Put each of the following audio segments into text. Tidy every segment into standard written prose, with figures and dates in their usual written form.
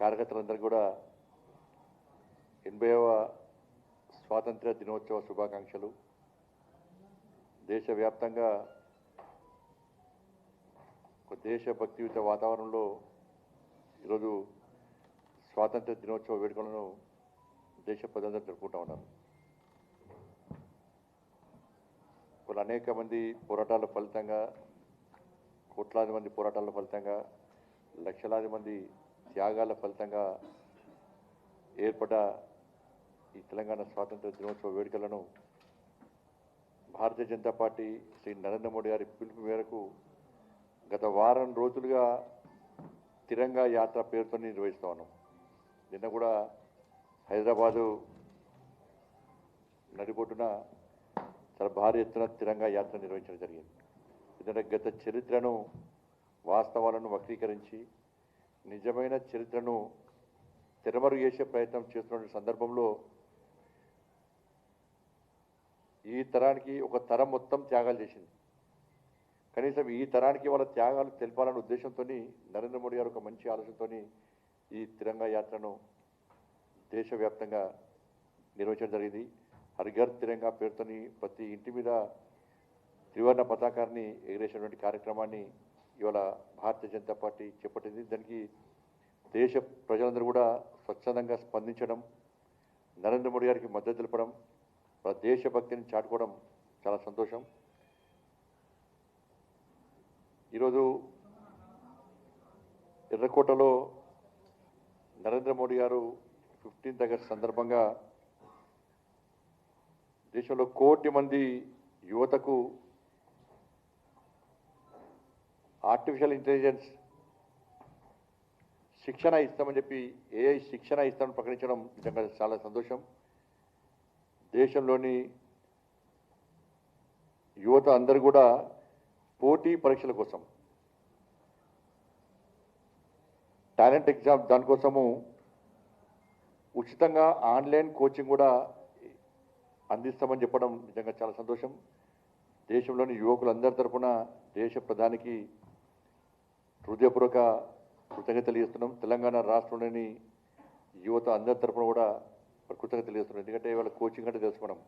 కార్యకర్తలందరూ కూడా 80వ స్వాతంత్ర దినోత్సవ శుభాకాంక్షలు. దేశవ్యాప్తంగా ఒక దేశభక్తియుత వాతావరణంలో ఈరోజు స్వాతంత్ర దినోత్సవ వేడుకలను దేశ ప్రజలందరూ జరుపుకుంటూ ఉన్నారు. వాళ్ళు అనేక మంది పోరాటాల ఫలితంగా, కోట్లాది మంది పోరాటాల ఫలితంగా, లక్షలాది మంది త్యాగాల ఫలితంగా ఏర్పడ్డ ఈ తెలంగాణ స్వాతంత్ర దినోత్సవ వేడుకలను భారతీయ జనతా పార్టీ శ్రీ నరేంద్ర మోడీ గారి పిలుపు మేరకు గత వారం రోజులుగా తిరంగా యాత్ర పేరుతో నిర్వహిస్తూ ఉన్నాం. నిన్న కూడా హైదరాబాదు నడిబొడ్డున చాలా భారీ ఎత్తున తిరంగా యాత్ర నిర్వహించడం జరిగింది. ఎందుకంటే గత చరిత్రను, వాస్తవాలను వక్రీకరించి నిజమైన చరిత్రను తెరమరుగు చేసే ప్రయత్నం చేస్తున్న సందర్భంలో ఈ తరానికి ఒక తరం మొత్తం త్యాగాలు చేసింది. కనీసం ఈ తరానికి వాళ్ళ త్యాగాలు తెలపాలనే ఉద్దేశంతో నరేంద్ర మోడీ గారు ఒక మంచి ఆలోచనతో ఈ తిరంగా యాత్రను దేశవ్యాప్తంగా నిర్వహించడం జరిగింది. హర్ ఘర్ తిరంగా పేరుతోని ప్రతి ఇంటి మీద త్రివర్ణ పతాకాన్ని ఎగిరేసినటువంటి కార్యక్రమాన్ని ఇవాళ భారతీయ జనతా పార్టీ చేపట్టింది. దానికి దేశ ప్రజలందరూ కూడా స్వచ్ఛందంగా స్పందించడం, నరేంద్ర మోడీ గారికి మద్దతు తెలపడం, వాళ్ళ దేశభక్తిని చాటుకోవడం చాలా సంతోషం. ఈరోజు ఎర్రకోటలో నరేంద్ర మోడీ గారు 15th ఆగస్ట్ సందర్భంగా దేశంలో 1 కోటి మంది యువతకు ఆర్టిఫిషియల్ ఇంటెలిజెన్స్ శిక్షణ ఇస్తామని చెప్పి ఏఐ శిక్షణ ఇస్తామని ప్రకటించడం నిజంగా చాలా సంతోషం. దేశంలోని యువత అందరూ కూడా పోటీ పరీక్షల కోసం, టాలెంట్ ఎగ్జామ్ దానికోసము ఉచితంగా ఆన్లైన్ కోచింగ్ కూడా అందిస్తామని చెప్పడం నిజంగా చాలా సంతోషం. దేశంలోని యువకులందరి తరఫున దేశ ప్రధానికి హృదయపూర్వక కృతజ్ఞతలు తెలియజేస్తున్నాం. తెలంగాణ రాష్ట్రంలోని యువత అందరి తరఫున కూడా కృతజ్ఞతలు తెలియజేస్తున్నాం. ఎందుకంటే ఇవాళ కోచింగ్ అంటే తెలుసు, మనం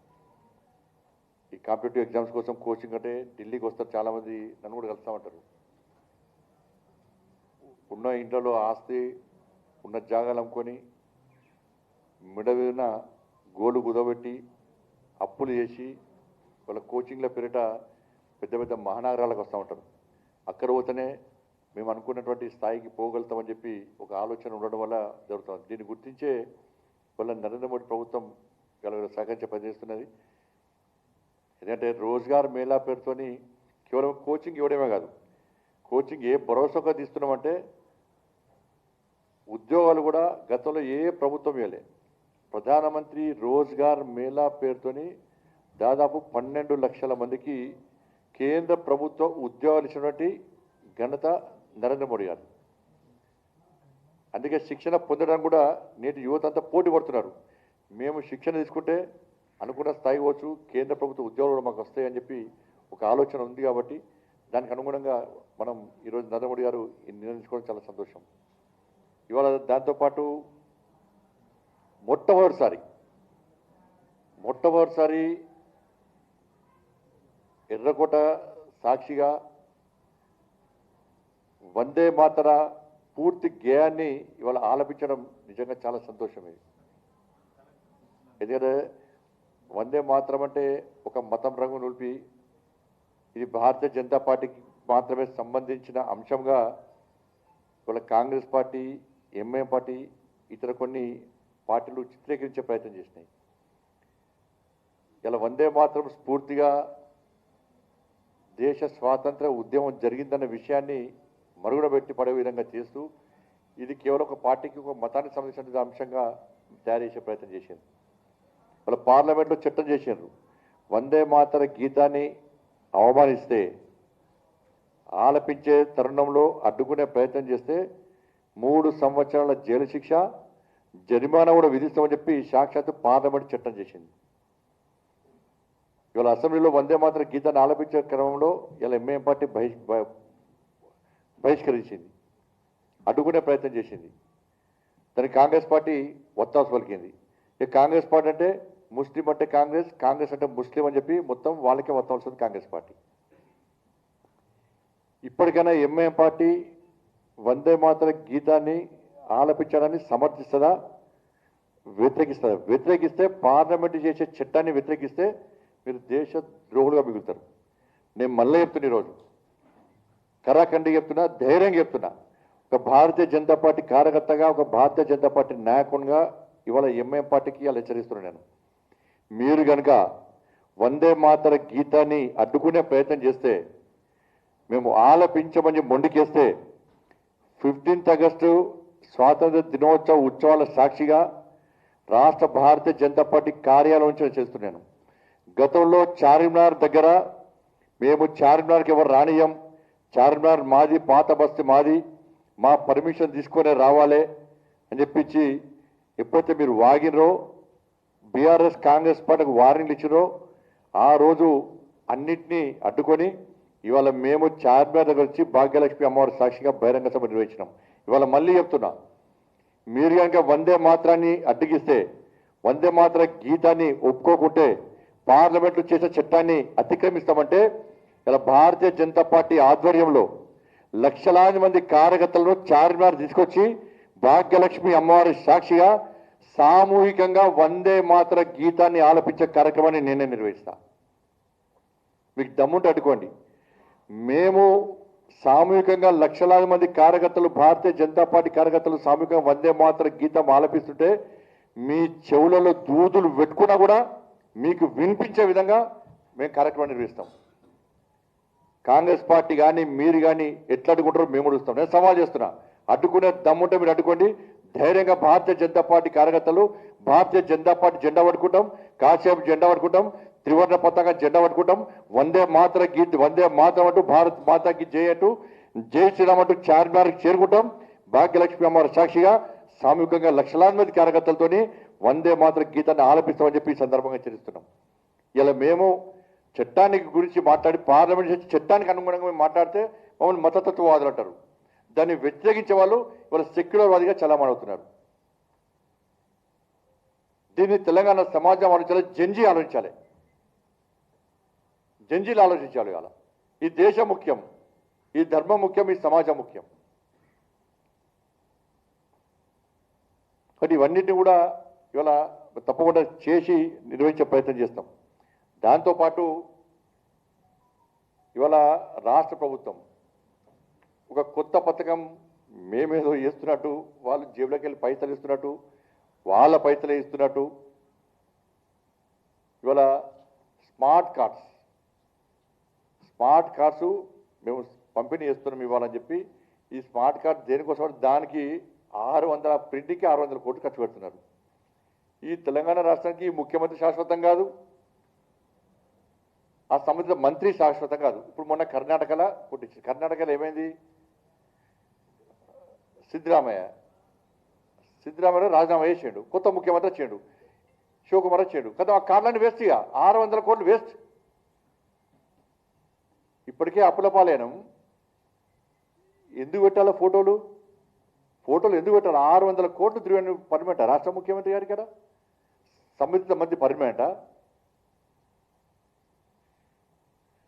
ఈ కాంపిటేటివ్ ఎగ్జామ్స్ కోసం కోచింగ్ అంటే ఢిల్లీకి వస్తారు, చాలామంది నన్ను కూడా కలుస్తామంటారు. ఉన్న ఇంట్లో ఆస్తి, ఉన్న జాగాలు అమ్ముకొని మిడవిన గోలు కుదబెట్టి అప్పులు చేసి వాళ్ళ కోచింగ్ల పేరిట పెద్ద పెద్ద మహానగరాలకు వస్తూ ఉంటారు. అక్కడ పోతేనే మేము అనుకున్నటువంటి స్థాయికి పోగలుగుతామని చెప్పి ఒక ఆలోచన ఉండడం వల్ల జరుగుతుంది. దీన్ని గుర్తించే వల్ల నరేంద్ర మోడీ ప్రభుత్వం సహకరించే పనిచేస్తున్నది. ఎందుకంటే రోజ్గార్ మేళా పేరుతోని కేవలం కోచింగ్ ఇవ్వడమే కాదు, కోచింగ్ ఏ భరోసాగా తీస్తున్నామంటే ఉద్యోగాలు కూడా గతంలో ఏ ప్రభుత్వం ఇవ్వలే. ప్రధానమంత్రి రోజ్గార్ మేళా పేరుతోని దాదాపు 12 లక్షల మందికి కేంద్ర ప్రభుత్వ ఉద్యోగాలు ఇచ్చినటువంటి ఘనత నరేంద్ర మోడీ గారు. అందుకే శిక్షణ పొందడానికి కూడా నేటి యువత అంతా పోటీ పడుతున్నారు. మేము శిక్షణ తీసుకుంటే అనుకున్న స్థాయి పోవచ్చు, కేంద్ర ప్రభుత్వ ఉద్యోగాలు కూడా మాకు వస్తాయని చెప్పి ఒక ఆలోచన ఉంది. కాబట్టి దానికి అనుగుణంగా మనం ఈరోజు నరేంద్ర మోడీ గారు నిర్ణయించుకోవడం చాలా సంతోషం. ఇవాళ దాంతోపాటు మొట్టమొదటిసారి ఎర్రకోట సాక్షిగా వందే మాతర పూర్తి గేయాన్ని ఇవాళ ఆలపించడం నిజంగా చాలా సంతోషం. ఇది ఎందుకంటే వందే మాతరం అంటే ఒక మతం రంగు నిలిపి ఇది భారతీయ జనతా పార్టీకి మాత్రమే సంబంధించిన అంశంగా ఇవాళ కాంగ్రెస్ పార్టీ, ఎంఐఎం పార్టీ, ఇతర కొన్ని పార్టీలు చిత్రీకరించే ప్రయత్నం చేసినాయి. ఇలా వందే మాతరం స్ఫూర్తిగా దేశ స్వాతంత్ర ఉద్యమం జరిగిందన్న విషయాన్ని మరుగున పెట్టి పడే విధంగా చేస్తూ ఇది కేవలం ఒక పార్టీకి, ఒక మతానికి సంబంధించిన అంశంగా తయారు చేసే ప్రయత్నం చేసింది. వాళ్ళ పార్లమెంట్లో చట్టం చేశారు, వందే మాతర గీతాన్ని అవమానిస్తే, ఆలపించే తరుణంలో అడ్డుకునే ప్రయత్నం చేస్తే 3 సంవత్సరాల జైలు శిక్ష, జరిమానా కూడా విధిస్తామని చెప్పి సాక్షాత్తు పార్లమెంట్ చట్టం చేసింది. ఇవాళ అసెంబ్లీలో వందే మాతర గీతాన్ని ఆలపించే క్రమంలో ఇలా ఎంఐఎం పార్టీ బహిష్కరించింది, అడ్డుకునే ప్రయత్నం చేసింది. దానికి కాంగ్రెస్ పార్టీ ఒత్తాసు పలికింది. ఇక కాంగ్రెస్ పార్టీ అంటే ముస్లిం అంటే కాంగ్రెస్, కాంగ్రెస్ అంటే ముస్లిం అని చెప్పి మొత్తం వాళ్ళకే ఒత్తాల్సింది కాంగ్రెస్ పార్టీ. ఇప్పటికైనా ఎంఐఎం పార్టీ వందే మాతర గీతాన్ని ఆలపించడాన్ని సమర్థిస్తుందా, వ్యతిరేకిస్తుందా? వ్యతిరేకిస్తే పార్లమెంటు చేసే చట్టాన్ని వ్యతిరేకిస్తే మీరు దేశ ద్రోహులుగా మిగులుతారు. నేను మళ్ళీ చెప్తున్నా, ఈరోజు కరాఖండి చెప్తున్నా, ధైర్యంగా చెప్తున్నా, ఒక భారతీయ జనతా పార్టీ కార్యకర్తగా, ఒక భారతీయ జనతా పార్టీ నాయకునిగా ఇవాళ ఎంఐఎం పార్టీకి అలా హెచ్చరిస్తున్నాను నేను. మీరు కనుక వందే మాతర గీతాన్ని అడ్డుకునే ప్రయత్నం చేస్తే, మేము ఆలపించమని మొండికేస్తే 15th ఆగస్టు స్వాతంత్ర దినోత్సవ ఉత్సవాల సాక్షిగా రాష్ట్ర భారతీయ జనతా పార్టీ కార్యాలయం నుంచి చేస్తున్నాను. గతంలో చార్మినార్ దగ్గర మేము చార్మినార్కి ఎవరు రానియం, చార్మినార్ మాది, పాత బస్తీ మాది, మా పర్మిషన్ తీసుకొని రావాలే అని చెప్పించి ఎప్పుడైతే మీరు వాగినరో, బీఆర్ఎస్ కాంగ్రెస్ పార్టీకి వార్నింగ్లు ఇచ్చినో, ఆ రోజు అన్నింటినీ అడ్డుకొని ఇవాళ మేము చార్మినార్ దగ్గర వచ్చి భాగ్యలక్ష్మి అమ్మవారి సాక్షిగా బహిరంగ సభ నిర్వహించినాం. ఇవాళ మళ్ళీ చెప్తున్నా, మీరు కనుక వందే మాత్రాన్ని అడ్డగిస్తే, వందే మాత్ర గీతాన్ని ఒప్పుకోకుంటే, పార్లమెంట్లో చేసే చట్టాన్ని అతిక్రమిస్తామంటే ఇలా భారతీయ జనతా పార్టీ ఆధ్వర్యంలో లక్షలాది మంది కార్యకర్తలను చార్మినార్ తీసుకొచ్చి భాగ్యలక్ష్మి అమ్మవారి సాక్షిగా సామూహికంగా వందే మాతర గీతాన్ని ఆలపించే కార్యక్రమాన్ని నేనే నిర్వహిస్తా. మీకు దమ్ముంటే అడ్డుకోండి. మేము సామూహికంగా లక్షలాది మంది కార్యకర్తలు, భారతీయ జనతా పార్టీ కార్యకర్తలు సామూహికంగా వందే మాతర గీతం ఆలపిస్తుంటే మీ చెవులలో దూదులు పెట్టుకున్నా కూడా మీకు వినిపించే విధంగా మేము కార్యక్రమం నిర్వహిస్తాం. కాంగ్రెస్ పార్టీ కానీ మీరు కానీ ఎట్లా అడ్డుకుంటారో మేము కూడా చూస్తాం. నేను సవాల్ చేస్తున్నా, అడ్డుకునే దమ్ముంటే మీరు అడ్డుకోండి. ధైర్యంగా భారతీయ జనతా పార్టీ కార్యకర్తలు భారతీయ జనతా పార్టీ జెండా పట్టుకుంటాం, కాసేపు జెండా పట్టుకుంటాం, త్రివర్ణ పతాక జెండా పట్టుకుంటాం, వందే మాతర గీత్, వందే మాతరం అంటూ, భారత్ మాతాకి జై అంటూ, జై శ్రీరామ్ అంటూ చార్మినార్కి చేరుకుంటాం. భాగ్యలక్ష్మి అమ్మవారి సాక్షిగా సామూహికంగా లక్షలాది మంది కార్యకర్తలతోని వందే మాతర గీతాన్ని ఆలపిస్తామని చెప్పి ఈ సందర్భంగా హెచ్చరిస్తున్నాం. ఇలా మేము చట్టానికి గురించి మాట్లాడి, పార్లమెంట్ చట్టానికి అనుగుణంగా మేము మాట్లాడితే మమ్మల్ని మతతత్వవాదులు అంటారు. దాన్ని వ్యతిరేకించే వాళ్ళు ఇవాళ సెక్యులర్వాదిగా చలామణవుతున్నారు. దీన్ని తెలంగాణ సమాజం ఆలోచించాలి, జంజీ ఆలోచించాలి, జంజీలు ఆలోచించాలి. ఇవాళ ఈ దేశం ముఖ్యం, ఈ ధర్మం ముఖ్యం, ఈ సమాజం ముఖ్యం. కానీ ఇవన్నిటిని కూడా ఇవాళ తప్పకుండా చేసి నిర్వహించే ప్రయత్నం చేస్తాం. దాంతోపాటు ఇవాళ రాష్ట్ర ప్రభుత్వం ఒక కొత్త పథకం మేమేదో ఇస్తున్నట్టు, వాళ్ళు జేబులోకి వెళ్ళి పైసలు ఇస్తున్నట్టు, వాళ్ళ పైసలే ఇస్తున్నట్టు ఇవాళ స్మార్ట్ కార్డ్స్ మేము పంపిణీ చేస్తున్నాం ఇవ్వాలని చెప్పి, ఈ స్మార్ట్ కార్డ్ దేనికోసం, దానికి 600 ప్రింటింగ్కి 600 కోట్లు ఖర్చు పెడుతున్నారు. ఈ తెలంగాణ రాష్ట్రానికి ముఖ్యమంత్రి శాశ్వతం కాదు, ఆ సంబంధిత మంత్రి శాశ్వతం కాదు. ఇప్పుడు మొన్న కర్ణాటకలో పుట్టించింది. కర్ణాటకలో ఏమైంది? సిద్ధరామయ్య రాజీనామా చేసాడు, కొత్త ముఖ్యమంత్రి వచ్చాడు, శివకుమార్ వచ్చాడు కదా. ఆ కార్డులన్నీ వేస్ట్, ఇక 600 కోట్లు వేస్ట్. ఇప్పటికే అప్పుల పాలేనం. ఎందుకు పెట్టాలో ఫోటోలు ఎందుకు పెట్టాలి? 600 కోట్లు తిరిగి పర్మనెంటా రాష్ట్ర ముఖ్యమంత్రి గారికి? కదా సంబంధిత మంత్రి పర్మనెంటా?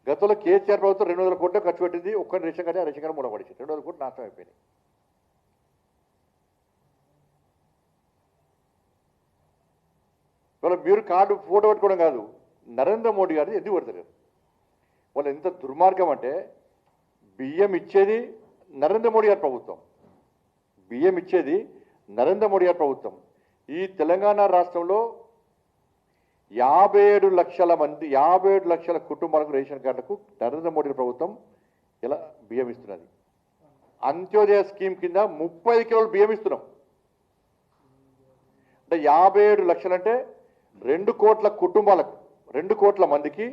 గతంలో కేసీఆర్ ప్రభుత్వం 200 కోట్లు ఖర్చు పెట్టింది, ఒక్కరి రేషన్ కార్డు, ఆ రేషన్ కార్డు మూలపడిచింది, 200 కోట్లు నాశనం అయిపోయినాయి. ఇవాళ మీరు కార్డు ఫోటో పెట్టుకోవడం కాదు, నరేంద్ర మోడీ గారు ఎందుకు పెడతారు? వాళ్ళు ఎంత దుర్మార్గం అంటే, బియ్యం ఇచ్చేది నరేంద్ర మోడీ గారి ప్రభుత్వం, బియ్యం ఇచ్చేది నరేంద్ర మోడీ గారి ప్రభుత్వం. ఈ తెలంగాణ రాష్ట్రంలో 57 లక్షల మంది, 57 లక్షల కుటుంబాలకు రేషన్ కార్డులకు నరేంద్ర మోడీ ప్రభుత్వం ఇలా బియ్యం ఇస్తున్నది. అంత్యోదయ స్కీమ్ కింద 30 కిలోలు బియ్యం ఇస్తున్నాం. అంటే 57 లక్షలు అంటే 2 కోట్ల కుటుంబాలకు, 2 కోట్ల మందికి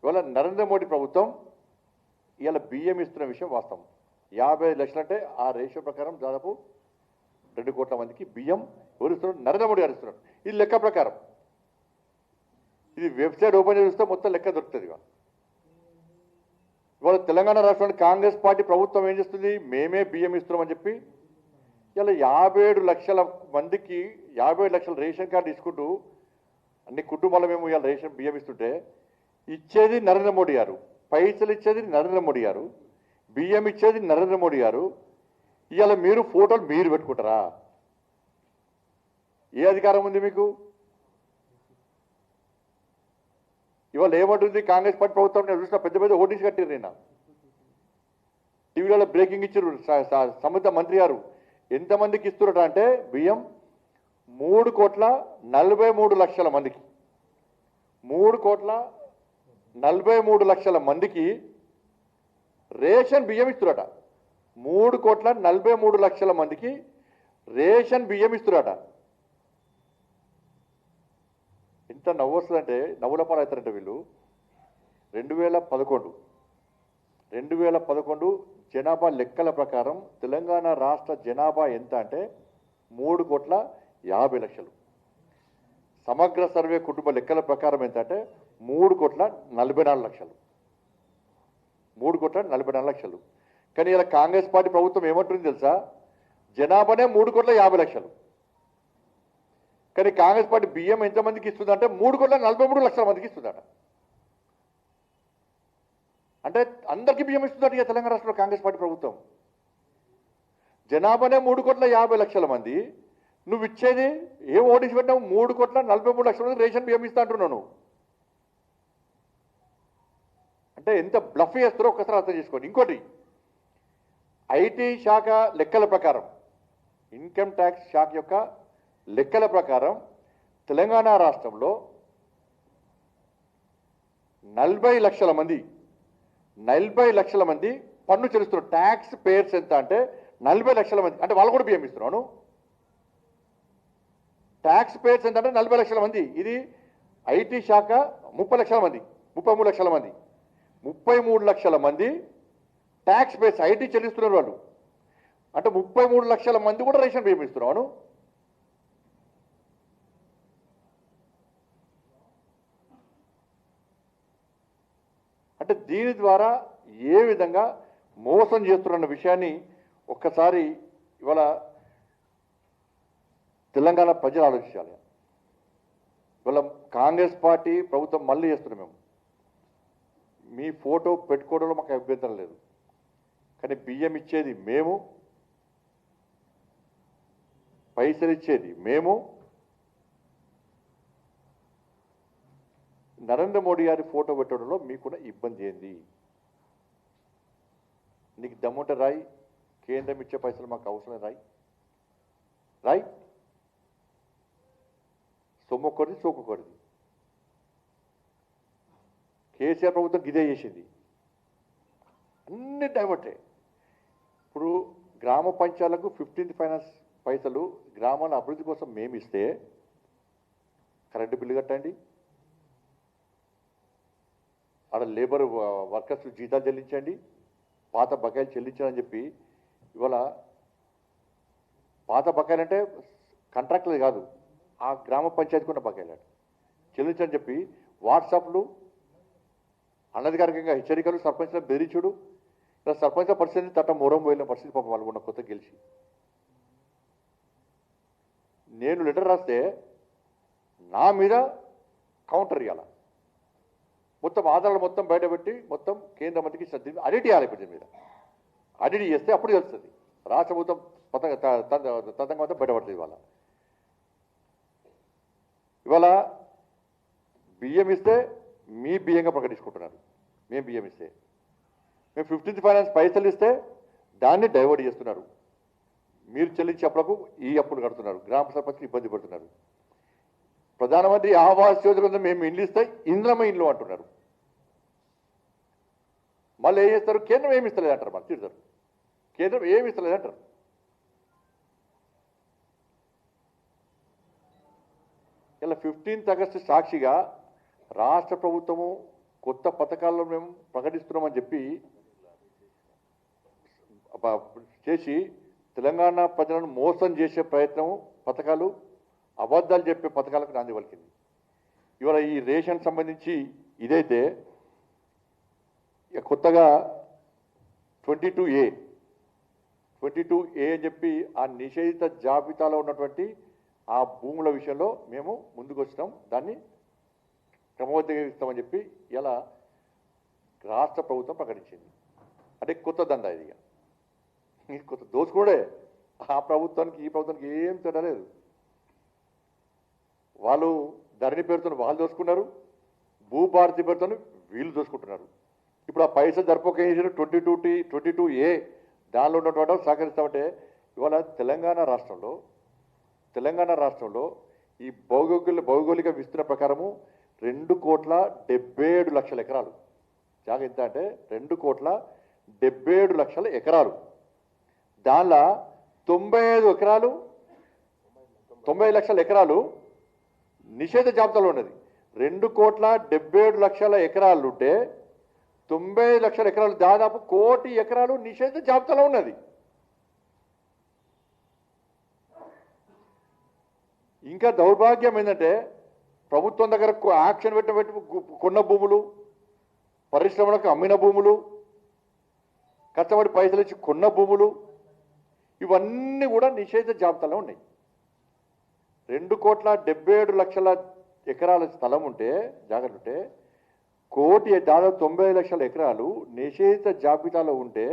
ఇవాళ నరేంద్ర మోడీ ప్రభుత్వం ఇలా బియ్యం ఇస్తున్న విషయం వాస్తవం. 50 లక్షలు అంటే ఆ రేషియో ప్రకారం దాదాపు 2 కోట్ల మందికి బియ్యం ఎవరు ఇస్తున్నారు? నరేంద్ర మోడీ గారు ఇస్తున్నారు. ఇది లెక్క ప్రకారం. ఇది వెబ్సైట్ ఓపెన్ చేస్తే మొత్తం లెక్క దొరుకుతుంది. ఇవాళ తెలంగాణ రాష్ట్రంలో కాంగ్రెస్ పార్టీ ప్రభుత్వం ఏం చేస్తుంది? మేమే బియ్యం ఇస్తున్నామని చెప్పి ఇలా 57 లక్షల మందికి 57 లక్షల రేషన్ కార్డు ఇచ్చుకుంటూ అన్ని కుటుంబాలు మేము ఇవాళ రేషన్ బియ్యం ఇస్తుంటే ఇచ్చేది నరేంద్ర మోడీ గారు, పైసలు ఇచ్చేది నరేంద్ర మోడీ గారు, బియ్యం ఇచ్చేది నరేంద్ర మోడీ గారు. ఇవాళ మీరు ఫోటోలు మీరు పెట్టుకుంటారా? ఏ అధికారం ఉంది మీకు? ఇవాళ ఏమంటుంది కాంగ్రెస్ పార్టీ ప్రభుత్వం? నేను చూసిన పెద్ద పెద్ద ఓటీస్ కట్టారు. నిన్న టీవీలలో బ్రేకింగ్ ఇచ్చారు. సంబంధిత మంత్రి గారు ఎంతమందికి ఇస్తున్నారట అంటే బియ్యం 3,43,00,000 మందికి, 3,43,00,000 మందికి రేషన్ బియ్యం ఇస్తున్నారట. 3,43,00,000 మందికి రేషన్ బియ్యం ఇస్తున్నారట. ఎంత నవ్వు వస్తుందంటే నవ్వుల పాలు అవుతారంటే వీళ్ళు. 2011 జనాభా లెక్కల ప్రకారం తెలంగాణ రాష్ట్ర జనాభా ఎంత అంటే 3,50,00,000. సమగ్ర సర్వే కుటుంబ లెక్కల ప్రకారం ఎంత అంటే 3,44,00,000. 3,44,00,000. కానీ ఇలా కాంగ్రెస్ పార్టీ ప్రభుత్వం ఏమంటుంది తెలుసా? జనాభానే 3,50,00,000. కానీ కాంగ్రెస్ పార్టీ బియ్యం ఎంతమందికి ఇస్తుందంటే 3,43,00,000 మందికి ఇస్తుందట. అంటే అందరికీ బియ్యం ఇస్తుందట ఇక తెలంగాణ రాష్ట్రంలో కాంగ్రెస్ పార్టీ ప్రభుత్వం. జనాభానే 3,50,00,000 మంది, నువ్వు ఇచ్చేది ఏం ఓటీసీ పెట్టావు? 3,43,00,000 మంది రేషన్ బియ్యం ఇస్తా అంటున్నావు. అంటే ఎంత బ్లఫ్ చేస్తారో ఒక్కసారి అర్థం చేసుకోండి. ఇంకోటి, ఐటీ శాఖ లెక్కల ప్రకారం, ఇన్కమ్ ట్యాక్స్ శాఖ యొక్క లెక్కల ప్రకారం తెలంగాణ రాష్ట్రంలో 40 లక్షల మంది పన్ను చెల్లిస్తున్నారు. ట్యాక్స్ పేయర్స్ ఎంత అంటే 40 లక్షల మంది. అంటే వాళ్ళు కూడా బియ్యం ఇస్తున్నాను. ట్యాక్స్ పేయర్స్ ఎంత అంటే 40 లక్షల మంది. ఇది ఐటీ శాఖ 30 లక్షల మంది, 33 లక్షల మంది, 33 లక్షల మంది ట్యాక్స్ పేయర్స్ ఐటీ చెల్లిస్తున్నారు వాళ్ళు. అంటే 33 లక్షల మంది కూడా రేషన్ బియ్యం ఇస్తున్నాను. అంటే దీని ద్వారా ఏ విధంగా మోసం చేస్తున్న విషయాన్ని ఒక్కసారి ఇవాళ తెలంగాణ ప్రజలు ఆలోచించాలి. ఇవాళ కాంగ్రెస్ పార్టీ ప్రభుత్వం మళ్ళీ చేస్తున్నాం. మేము మీ ఫోటో పెట్టుకోవడంలో మాకు అభ్యంతరం లేదు, కానీ బియ్యం ఇచ్చేది మేము, పైసలు ఇచ్చేది మేము. నరేంద్ర మోడీ గారి ఫోటో పెట్టడంలో మీకున్న ఇబ్బంది ఏంది? నీకు దమ్ముంటే రాయి, కేంద్రం ఇచ్చే పైసలు మాకు అవసరం రాయి. సొమ్మొక్కడిది సోకొక్కడిది. కేసీఆర్ ప్రభుత్వం గిదే చేసింది, అన్ని డైవర్టే. ఇప్పుడు గ్రామ పంచాయతీలకు 15th ఫైనాన్స్ పైసలు గ్రామాల అభివృద్ధి కోసం మేము ఇస్తే కరెంటు బిల్లు కట్టండి, ఆడ లేబర్ వర్కర్స్ జీతాలు చెల్లించండి, పాత బకాయిలు చెల్లించాలని చెప్పి ఇవాళ పాత బకాయిలు అంటే కాంట్రాక్టులు కాదు, ఆ గ్రామ పంచాయతీకి ఉన్న బకాయిలు చెల్లించని చెప్పి వాట్సాప్లు అనధికారికంగా హెచ్చరికలు, సర్పంచ్లను బెదిరించుడు. ఇలా సర్పంచ్ల పరిస్థితి తట్ట మూరం పోయిన పరిస్థితి పాపం వాళ్ళు ఉన్న కొత్త గెలిచి. నేను లెటర్ రాస్తే నా మీద కౌంటర్ ఇవ్వాలి, మొత్తం ఆధారాలు మొత్తం బయటపెట్టి మొత్తం కేంద్ర మంత్రికి అడిట్ చేయాలి. ఇప్పుడు దీని మీద అడిట్ చేస్తే అప్పుడు తెలుస్తుంది. రాష్ట్ర ప్రభుత్వం తతంగం అంతా బయటపడుతుంది. ఇవాళ బియ్యం ఇస్తే మీ బియ్యంగా ప్రకటించుకుంటున్నారు. మేము బియ్యం ఇస్తే, మేము 15th ఫైనాన్స్ పైసలు ఇస్తే దాన్ని డైవర్ట్ చేస్తున్నారు. మీరు చెల్లించే అప్పులకు ఈ అప్పులు కడుతున్నారు, గ్రామ సర్పంచ్కి ఇబ్బంది పడుతున్నారు. ప్రధానమంత్రి ఆవాస్ యోజన మేము ఇండ్లు ఇస్తే ఇంద్రమ ఇండ్లు అంటున్నారు. మళ్ళీ ఏం చేస్తారు? కేంద్రం ఏమి ఇస్తలేదు అంటారు. మళ్ళీ తిడతారు, కేంద్రం ఏమి ఇస్తలేదు అంటారు. ఇలా 15th ఆగస్టు సాక్షిగా రాష్ట్ర ప్రభుత్వము కొత్త పథకాలను మేము ప్రకటిస్తున్నామని చెప్పి చేసి తెలంగాణ ప్రజలను మోసం చేసే ప్రయత్నం, పథకాలు అబద్ధాలు చెప్పే పథకాలకు నాంది పలికింది. ఇవాళ ఈ రేషన్ సంబంధించి ఇదైతే కొత్తగా 22A 22A అని చెప్పి ఆ నిషేధిత జాబితాలో ఉన్నటువంటి ఆ భూముల విషయంలో మేము ముందుకు వచ్చినాం, దాన్ని క్రమబద్ధీకరిస్తామని చెప్పి ఇలా రాష్ట్ర ప్రభుత్వం ప్రకటించింది. అంటే కొత్త దందా ఇది కొత్త దోచుకోడే. ఆ ప్రభుత్వానికి ఈ ప్రభుత్వానికి ఏం తేడా లేదు. వాళ్ళు ధరణి పేరుతో వాళ్ళు దోచుకున్నారు, భూభారతి పేరుతో వీళ్ళు దోచుకుంటున్నారు. ఇప్పుడు ఆ పైసలు జరపక 22A దానిలో ఉన్నటువంటి సహకరిస్తామంటే ఇవాళ తెలంగాణ రాష్ట్రంలో ఈ భౌగోళిక విస్తీర్ణ ప్రకారము 2,77,00,000 ఎకరాలు. జాగా ఎంత అంటే 2,77,00,000 ఎకరాలు. దానిలో 95 లక్షల ఎకరాలు నిషేధ జాబితాలో ఉన్నది. 2,77,00,000 ఎకరాలు ఉంటే 95 లక్షల ఎకరాలు, దాదాపు 1 కోటి ఎకరాలు నిషేధ జాబితాలో ఉన్నది. ఇంకా దౌర్భాగ్యం ఏంటంటే ప్రభుత్వం దగ్గర యాక్షన్ పెట్టి కొన్న భూములు, పరిశ్రమలకు అమ్మిన భూములు, కష్టపడి పైసలు ఇచ్చి కొన్న భూములు, ఇవన్నీ కూడా నిషేధ జాబితాలో ఉన్నాయి. 2,77,00,000 ఎకరాల స్థలం ఉంటే, జాగ్రత్త ఉంటే, దాదాపు 90 లక్షల ఎకరాలు నిషేధిత జాబితాలో ఉంటే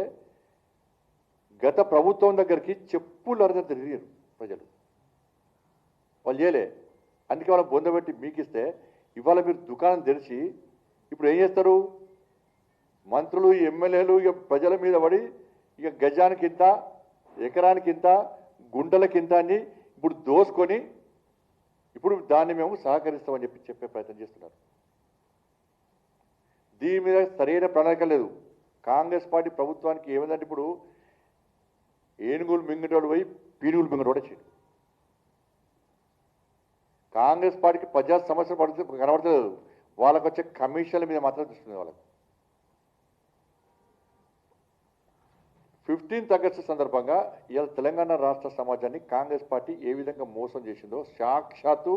గత ప్రభుత్వం దగ్గరికి చెప్పులు అరగ తిరిగారు ప్రజలు. వాళ్ళు చేయలే, అందుకే వాళ్ళ బొందబెట్టి మీకిస్తే ఇవాళ మీరు దుకాణం తెరిచి ఇప్పుడు ఏం చేస్తారు? మంత్రులు, ఎమ్మెల్యేలు ఇక ప్రజల మీద పడి ఇక గజానికింత, ఎకరానికింత, గుంటలకింత అని ఇప్పుడు దోసుకొని ఇప్పుడు దాన్ని మేము సహకరిస్తామని చెప్పే ప్రయత్నం చేస్తున్నారు. దీని మీద సరైన ప్రణాళిక లేదు. కాంగ్రెస్ పార్టీ ప్రభుత్వానికి ఏమైందంటే ఇప్పుడు ఏనుగులు మింగటోడు పోయి పీనుగులు మింగటోడు వచ్చాడు. కాంగ్రెస్ పార్టీకి ప్రజా సమస్యలు కనబడతలేదు, వాళ్ళకు వచ్చే కమిషన్ల మీద మాత్రం చూస్తుంది. వాళ్ళకు 15th ఆగస్టు సందర్భంగా ఇవాళ తెలంగాణ రాష్ట్ర సమాజాన్ని కాంగ్రెస్ పార్టీ ఏ విధంగా మోసం చేసిందో, సాక్షాత్తు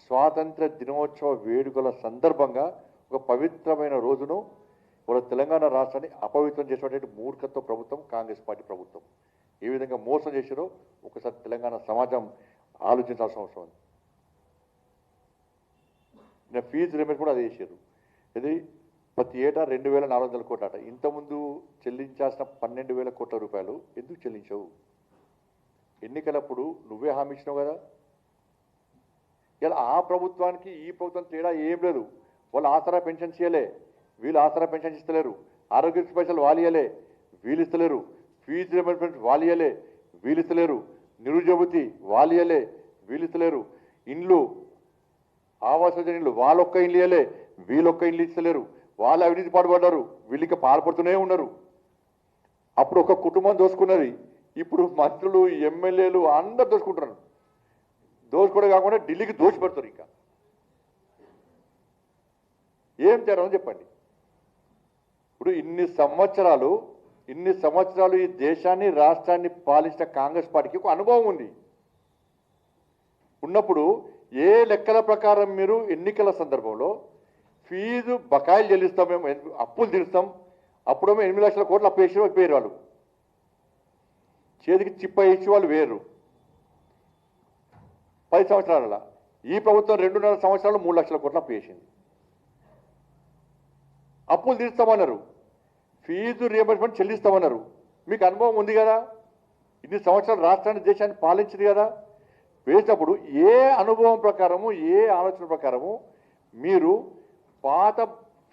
స్వాతంత్ర దినోత్సవ వేడుకల సందర్భంగా ఒక పవిత్రమైన రోజును వాళ్ళ తెలంగాణ రాష్ట్రాన్ని అపవిత్రం చేసినటువంటి మూర్ఖత్వ ప్రభుత్వం కాంగ్రెస్ పార్టీ ప్రభుత్వం ఏ విధంగా మోసం చేశారో ఒకసారి తెలంగాణ సమాజం ఆలోచించాల్సిన అవసరం ఉంది. ఫీజు రిమెంట్ కూడా అదే చేశారు. ఇది ప్రతి ఏటా 2,400 కోట్ల అట. ఇంతకుముందు చెల్లించాల్సిన 12,000 కోట్ల రూపాయలు ఎందుకు చెల్లించవు? ఎన్నికలప్పుడు నువ్వే హామీ ఇచ్చినావు కదా. ఇలా ఆ ప్రభుత్వానికి ఈ ప్రభుత్వం తేడా ఏం లేదు. వాళ్ళు ఆసరా పెన్షన్ చేయలే, వీళ్ళు ఆసరా పెన్షన్ ఇస్తలేరు. ఆరోగ్యశ్రీ పైసలు వాళ్ళు ఇవ్వలే, వీళ్ళు ఇస్తలేరు. ఫీజు రిమెంట్ వాళ్ళు ఇవ్వలే, వీళ్ళు ఇస్తలేరు. నిరుద్యోగతి వాళ్ళు ఇవ్వలే, వీళ్ళు ఇస్తలేరు. ఇండ్లు, ఆవాస యోజన ఇండ్లు వాళ్ళొక్క ఇండ్లు ఇవ్వలే, వీళ్ళొక్క ఇండ్లు ఇస్తలేరు. వాళ్ళు అవినీతి పాటుపడ్డారు, వీళ్ళకి పాల్పడుతూనే ఉన్నారు. అప్పుడు ఒక కుటుంబం దోసుకున్నది, ఇప్పుడు మంత్రులు, ఎమ్మెల్యేలు అందరు దోసుకుంటున్నారు. దోసుకోవడం కాకుండా ఢిల్లీకి దోచి పెడతారు. ఇంకా ఏం చేయాలని చెప్పండి. ఇప్పుడు ఇన్ని సంవత్సరాలు ఈ దేశాన్ని, రాష్ట్రాన్ని పాలించిన కాంగ్రెస్ పార్టీకి ఒక అనుభవం ఉంది. ఉన్నప్పుడు ఏ లెక్కల ప్రకారం మీరు ఎన్నికల సందర్భంలో ఫీజు బకాయిలు చెల్లిస్తాం, మేము అప్పులు తీరుస్తాం, అప్పుడేమో 8 లక్షల కోట్లు అప్పు వేసి వేరు, వాళ్ళు చేతికి చిప్ప ఇచ్చి వాళ్ళు వేరు. 10 సంవత్సరాల ఈ ప్రభుత్వం 2.5 సంవత్సరాలు 3 లక్షల కోట్లు అప్పు వేసింది. అప్పులు తీరుస్తామన్నారు, ఫీజు రియంబర్స్మెంట్ చెల్లిస్తామన్నారు. మీకు అనుభవం ఉంది కదా, ఇన్ని సంవత్సరాలు రాష్ట్రాన్ని, దేశాన్ని పాలించింది కదా. వేసినప్పుడు ఏ అనుభవం ప్రకారము, ఏ ఆలోచన ప్రకారము మీరు పాత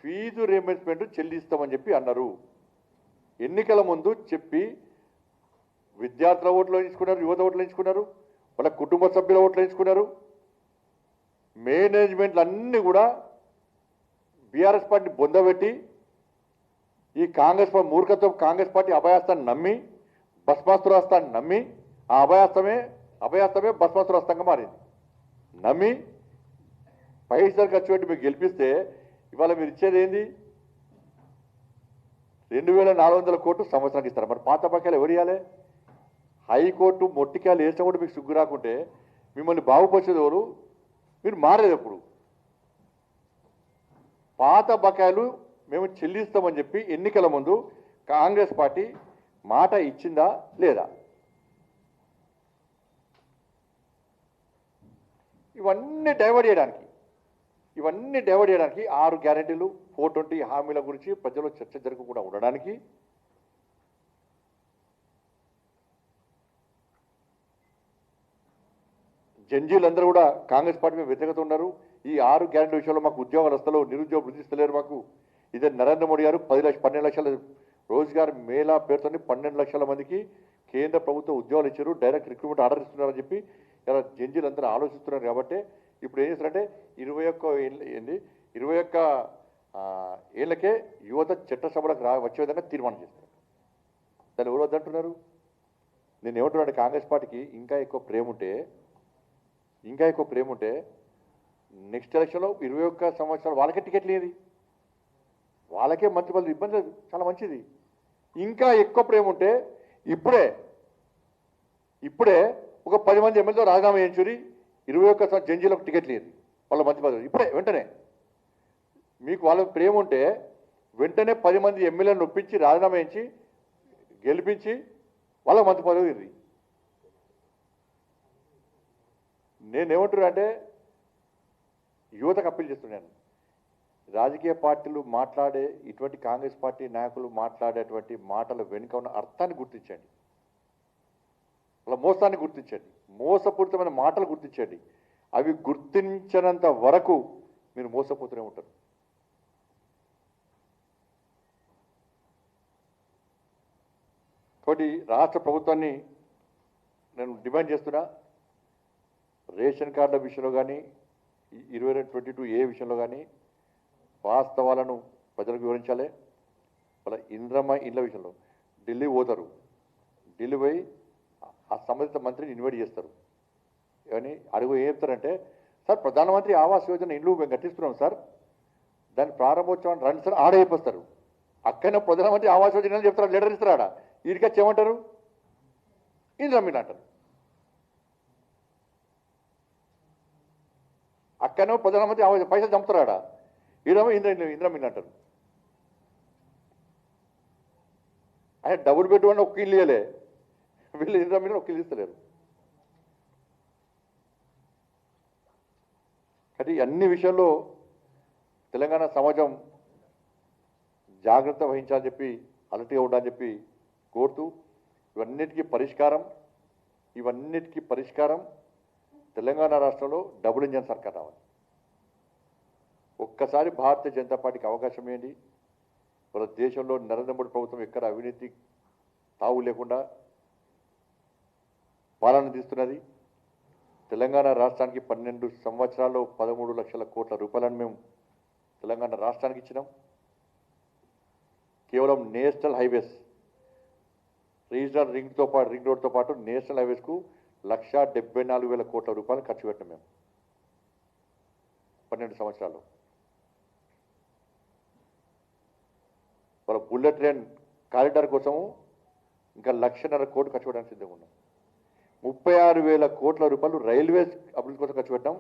ఫీజు రియంబర్స్మెంట్ చెల్లిస్తామని చెప్పి అన్నారు. ఎన్నికల ముందు చెప్పి విద్యార్థుల ఓట్లు వేయించుకున్నారు, యువత ఓట్లు వేయించుకున్నారు, వాళ్ళ కుటుంబ సభ్యుల ఓట్లు వేయించుకున్నారు. మేనేజ్మెంట్లు అన్నీ కూడా బీఆర్ఎస్ పార్టీని బొందబెట్టి ఈ కాంగ్రెస్ మూర్ఖత్వం, కాంగ్రెస్ పార్టీ అభయాస్తాన్ని నమ్మి, భస్మాసురాస్తాన్ని నమ్మి, ఆ అభయాస్తమే భస్మాసురాస్తంగా మారింది. నమ్మి పైసలు ఖర్చు పెట్టి మీకు గెలిపిస్తే ఇవాళ మీరు ఇచ్చేది ఏంది? 2,400 కోట్లు సంవత్సరానికి ఇస్తారు. మరి పాత బకాయిలు ఎవరు ఇవ్వాలి? హైకోర్టు మొట్టికాయలు వేసినా కూడా మీకు సిగ్గు రాకుంటే మిమ్మల్ని బాగుపరిచేది ఎవరు? మీరు మారేది ఎప్పుడు? పాత బకాయిలు మేము చెల్లిస్తామని చెప్పి ఎన్నికల ముందు కాంగ్రెస్ పార్టీ మాట ఇచ్చిందా లేదా? ఇవన్నీ డైవర్ట్ చేయడానికి 6 గ్యారెంటీలు 420 హామీల గురించి ప్రజల్లో చర్చ జరగకుండా ఉండడానికి జంజీలందరూ కూడా కాంగ్రెస్ పార్టీ మీద వ్యతిరేకత ఉన్నారు. ఈ 6 గ్యారెంటీ విషయంలో మాకు ఉద్యోగాలు వస్తలేవు, నిరుద్యోగ వృద్ధి ఇస్తలేరు మాకు. ఇదే నరేంద్ర మోడీ గారు 12 లక్షల రోజుగారు మేళా పేరుతో 12 లక్షల మందికి కేంద్ర ప్రభుత్వం ఉద్యోగాలు ఇచ్చారు, డైరెక్ట్ రిక్రూట్మెంట్ ఆర్డర్ ఇస్తున్నారని చెప్పి ఇలా జంజీలందరూ ఆలోచిస్తున్నారు. కాబట్టి ఇప్పుడు ఏం చేస్తారంటే 21 ఏళ్ళకే యువత చట్టసభలకు వచ్చే విధంగా తీర్మానం చేస్తారు. దాన్ని ఎవరు వద్దంటున్నారు? నేను ఏమంటున్నాను, కాంగ్రెస్ పార్టీకి ఇంకా ఎక్కువ ప్రేమ ఉంటే నెక్స్ట్ ఎలక్షన్లో 21 సంవత్సరాలు వాళ్ళకే టికెట్ లేదు, వాళ్ళకే మంత్రి పదవి ఇబ్బంది లేదు, చాలా మంచిది. ఇంకా ఎక్కువ ప్రేమ ఉంటే ఇప్పుడే ఒక 10 మంది ఎమ్మెల్యేతో రాజీనామా చేయించుని 21 జంజీలకు టికెట్ లేదు, వాళ్ళ మంత్రి పదవి ఇప్పుడే వెంటనే. మీకు వాళ్ళ ప్రేమ ఉంటే వెంటనే 10 మంది ఎమ్మెల్యేలను ఒప్పించి రాజీనామా చేయించి గెలిపించి వాళ్ళ మంత్రి పదవి ఇది. నేనేమంటున్నా అంటే యువతకు అప్పీల్ చేస్తున్నాను, రాజకీయ పార్టీలు మాట్లాడే ఇటువంటి కాంగ్రెస్ పార్టీ నాయకులు మాట్లాడేటువంటి మాటల వెనుక ఉన్న అర్థాన్ని గుర్తించండి, వాళ్ళ మోసాన్ని గుర్తించండి, మోసపూరితమైన మాటలు గుర్తించండి. అవి గుర్తించినంత వరకు మీరు మోసపోతూనే ఉంటారు. కాబట్టి రాష్ట్ర ప్రభుత్వాన్ని నేను డిమాండ్ చేస్తున్నా, రేషన్ కార్డుల విషయంలో కానీ 2022 విషయంలో కానీ వాస్తవాలను ప్రజలకు వివరించాలి. వాళ్ళ ఇంద్రమ్మ ఇళ్ళ విషయంలో ఢిల్లీ పోతారు, ఢిల్లీ పోయి ఆ సంబంధిత మంత్రిని ఇన్వైట్ చేస్తారు. కానీ అడుగు ఏం చెప్తారంటే, సార్ ప్రధానమంత్రి ఆవాస్ యోజన ఇండ్లు మేము కట్టిస్తున్నాం సార్, దాని ప్రారంభోత్సవాన్ని రండి సార్ ఆడే చెప్పేస్తారు. అక్కడనే ప్రధానమంత్రి ఆవాస్ యోజన చెప్తారు, లెటర్ ఇస్తారు. ఆడ వీడికొచ్చి ఏమంటారు, ఇంద్రమ్మ ఇల్లు అంటారు. అక్కడనే ప్రధానమంత్రి ఆవాస్ పైసలు చంపుతారు, ఆడ ఈడేమో ఇంద్రమ్మ ఇల్లు అంటారు. ఆయన డబుల్ బెడ్రూమ్ ఒక్క ఇల్లు ఇవ్వలే, వీళ్ళు ఇంద్రమ్మ ఇల్లు ఒక్క ఇల్లు ఇస్తలేరు. కాబట్టి అన్ని విషయాల్లో తెలంగాణ సమాజం జాగ్రత్త వహించాలని చెప్పి, అలర్ట్గా ఉండాలని చెప్పి కోరుతూ, ఇవన్నిటికీ పరిష్కారం తెలంగాణ రాష్ట్రంలో డబుల్ ఇంజన్ సర్కార్ రావాలి. ఒక్కసారి భారతీయ జనతా పార్టీకి అవకాశం ఇవ్వండి. మన దేశంలో నరేంద్ర మోడీ ప్రభుత్వం ఎక్కడ అవినీతి తావు లేకుండా పాలన తీస్తున్నది. తెలంగాణ రాష్ట్రానికి 12 సంవత్సరాల్లో 13 లక్షల కోట్ల రూపాయలను మేము తెలంగాణ రాష్ట్రానికి ఇచ్చినాం. కేవలం నేషనల్ హైవేస్, రీజనల్ రింగ్ రోడ్తో పాటు నేషనల్ హైవేస్కు 1,74,000 కోట్ల రూపాయలు ఖర్చు పెట్టినాం మేము 12 సంవత్సరాలు. వాళ్ళ బుల్లెట్ ట్రైన్ కారిడార్ కోసము ఇంకా 1,50,000 కోట్లు ఖర్చు పెట్టడానికి సిద్ధంగా ఉన్నాం. 36,000 కోట్ల రూపాయలు రైల్వేస్ అభివృద్ధి కోసం ఖర్చు పెట్టాం.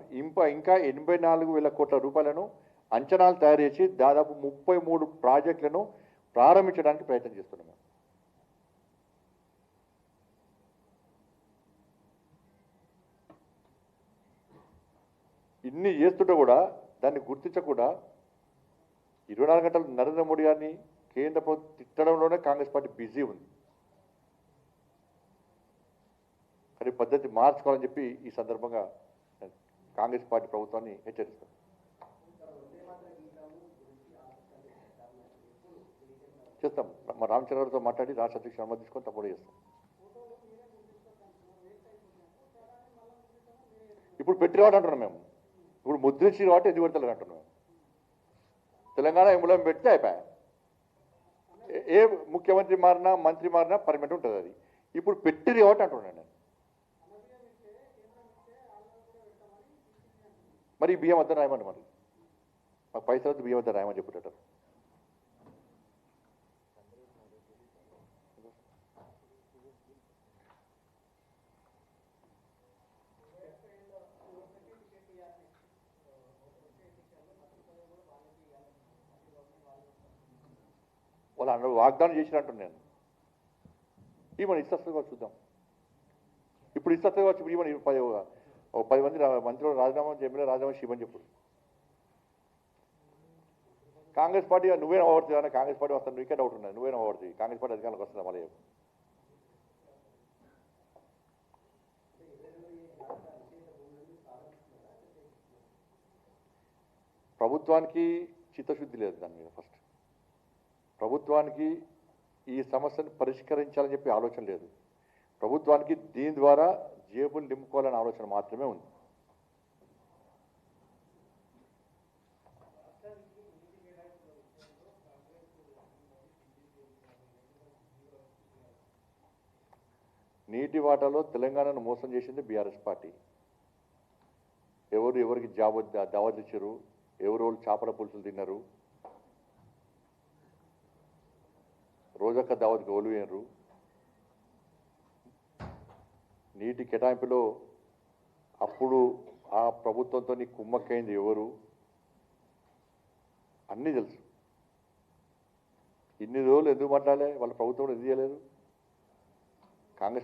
ఇంకా 84,000 కోట్ల రూపాయలను అంచనాలు తయారు చేసి దాదాపు 33 ప్రాజెక్టులను ప్రారంభించడానికి ప్రయత్నం చేస్తున్నాం. ఇన్ని చేస్తుంటే కూడా దాన్ని గుర్తించకుండా 24 గంటలు నరేంద్ర మోడీ గారిని కేంద్ర ప్రభుత్వం తిట్టడంలోనే కాంగ్రెస్ పార్టీ బిజీ ఉంది. కానీ పద్ధతి మార్చుకోవాలని చెప్పి ఈ సందర్భంగా కాంగ్రెస్ పార్టీ ప్రభుత్వాన్ని హెచ్చరిస్తాం. చేస్తాం, మా రామచంద్రరావుతో మాట్లాడి రాష్ట్ర అధ్యక్షుడు అనుమతి తీసుకొని తప్పకుండా చేస్తాం. ఇప్పుడు పెట్టి రావడం అంటున్నాం మేము, ఇప్పుడు ముద్రించి కాబట్టి ఎందుకు పెడతలేదు అంటున్నాం. తెలంగాణ ఎంబులం పెడితే అయిపోయా, ఏ ముఖ్యమంత్రి మారినా మంత్రి మారినా పర్మనెంట్ ఉంటుంది అది. ఇప్పుడు పెట్టిరు కాబట్టి అంటున్నాను నేను. మరి బియ్యం వద్ద రాయమని, మరి మాకు పైసలు వద్ద బియ్యం వద్ద రాయమని చెప్పుకుంటారు. వాళ్ళు అందరూ వాగ్దానం చేసినట్టు నేను ఈమెను ఇస్తగా చూద్దాం. ఇప్పుడు ఇస్తగా వచ్చి ఇప్పుడు ఈమెను 10 మంది మంత్రులు రాజీనామా ఎమ్మెల్యే రాజీనామా చేయమని చెప్పు. కాంగ్రెస్ పార్టీ నువ్వే నవ్వడుతుంది కానీ కాంగ్రెస్ పార్టీ వస్తాను నీకే డౌట్ ఉన్నది. నువ్వే నవ్వడుతుంది. కాంగ్రెస్ పార్టీ అధికారులకు వస్తుందా మళ్ళీ? ప్రభుత్వానికి చిత్తశుద్ధి లేదు దాని మీద. ఫస్ట్ ప్రభుత్వానికి ఈ సమస్యను పరిష్కరించాలని చెప్పి ఆలోచన లేదు. ప్రభుత్వానికి దీని ద్వారా జేబులు నింపుకోవాలనే ఆలోచన మాత్రమే ఉంది. నీటి వాటాలో తెలంగాణను మోసం చేసింది బీఆర్ఎస్ పార్టీ. ఎవరికి దావత్ ఇచ్చారు, ఎవరు చేపల పులుసులు తిన్నారు, రోజొక్క దావత్కి ఒలివేయరు. నీటి కేటాయింపులో అప్పుడు ఆ ప్రభుత్వంతో కుమ్మక్కైంది ఎవరు అన్నీ తెలుసు. ఇన్ని రోజులు ఎందుకు మాట్లాడలే? వాళ్ళ ప్రభుత్వం ఎందుకు చేయలేదు? కాంగ్రెస్